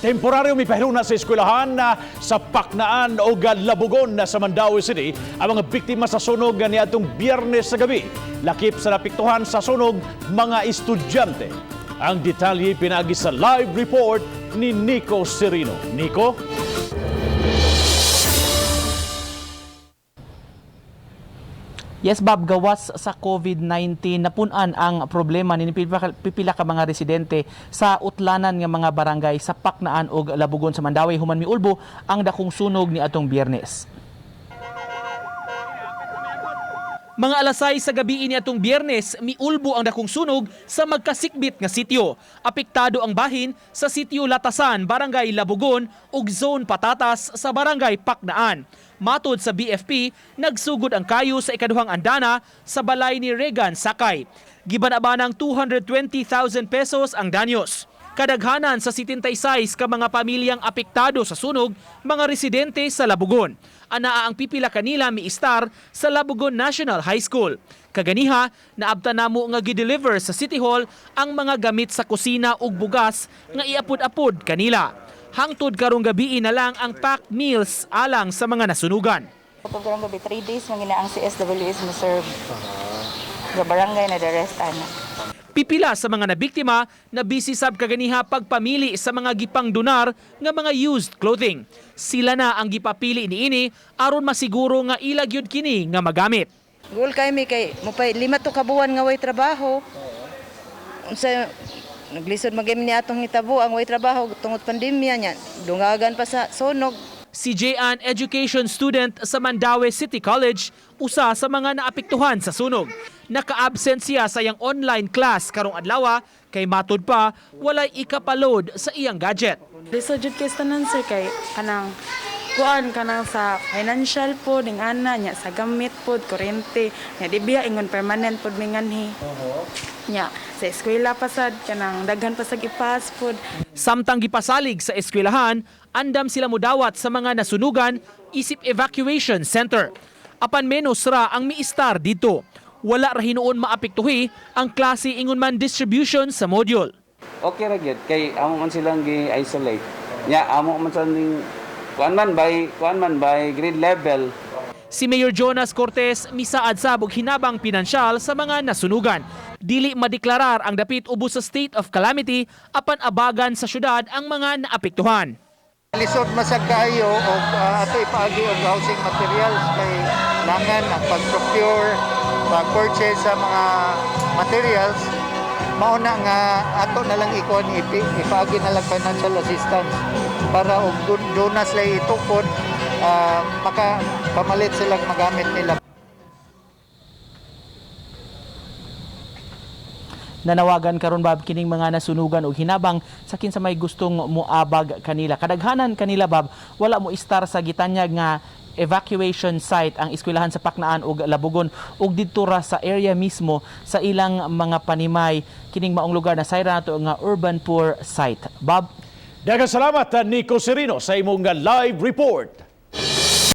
Temporaryo may pahiluna sa eskwelahan sa Paknaan o Labogon sa Mandaue City ang mga biktima sa sunog niadtong Biyernes sa gabi. Lakip sa napiktuhan sa sunog mga estudyante. Ang detalye pinagi sa live report ni Nico Serino. Nico? Yes, Bob, gawas sa COVID-19 napunan ang problema ni pipila ka mga residente sa utlanan nga mga barangay sa Paknaan o Labogon sa Mandaue human ni-ulbo ang dakong sunog ni atong Biyernes. Mga alasay sa gabi ini atong Biyernes, miulbo ang dakong sunog sa magkasikbit nga sitio. Apektado ang bahin sa Sitio Latasan, Barangay Labogon ug Zone Patatas sa Barangay Paknaan. Matod sa BFP, nagsugod ang kayo sa ikaduhang andana sa balay ni Regan Sakay. Gibanaba ng 220,000 pesos ang danyos. Kadaghanan sa 76 ka mga pamilyang apektado sa sunog, mga residente sa Labogon. Anaa ang pipila kanila miistar sa Labogon National High School. Kaganiha, naabtan namo nga gi-deliver sa City Hall ang mga gamit sa kusina ug bugas nga iapod-apod kanila. Hangtod karong gabi na lang ang packed meals alang sa mga nasunugan. Karong gabi 3 days mangina ang CSWS mo serve. Sa barangay na the rest ana. Pipila sa mga nabiktima na busy sab kaganiha pagpamili sa mga gipang donar nga mga used clothing. Sila na ang gipapili niini aron masiguro nga ilag yun kini nga magamit. Goal kay mi kay mo pa 5 to ka buwan nga way trabaho. Unsa naglisod magim ni atong hitabo ang way trabaho tungod pandemya nya. Dungagan pa sa sunog. Si Jan, education student sa Mandaue City College, usa sa mga naapektuhan sa sunog. Naka-absent siya sa iyang online class karong adlaw kay matud pa walay ikapaload sa iyang gadget. Lisod jud kay tanan sir kay kanang kuan kanang sa financial pod ning ana nya sa gamit pod kuryente nya di biya ingon permanent pod minganhi. Nya sa eskwela pasad kanang daghan pasag ipas pod. Samtang gipasalig sa eskwelahan, andam sila mudawat sa mga nasunugan isip evacuation center. Apan menos ra ang miistar dito. Wala ra hinuon maapektuhi ang klase ingon man distribution sa module. Okay ra gyud kay amo man silang gi-isolate. Nya amo man sa ning kuan man by grade level. Si Mayor Jonas Cortez misaad sab og hinabang pinansyal sa mga nasunugan. Dili madeklarar ang dapit ubos sa state of calamity apan abagan sa syudad ang mga naapektuhan. Lisod masag kayo og ato ipaagi og housing materials kay langan ang pag-procure, pag-purchase sa mga materials mauna nga ato na lang ikon ipaagi na lang financial assistance para og donas lay itukod makapamalit silang magamit nila. Nanawagan karon Bob kining mga nasunugan og hinabang sa kinsa may gustong muabag kanila. Kadaghanan kanila Bob wala mo istar sa gitanyag nga evacuation site ang eskwelahan sa Paknaan ug Labogon ug didto ra sa area mismo sa ilang mga panimay kining maong lugar na sayra nato nga urban poor site. Bob, Daghang salamat Nico Serino sa imong live report.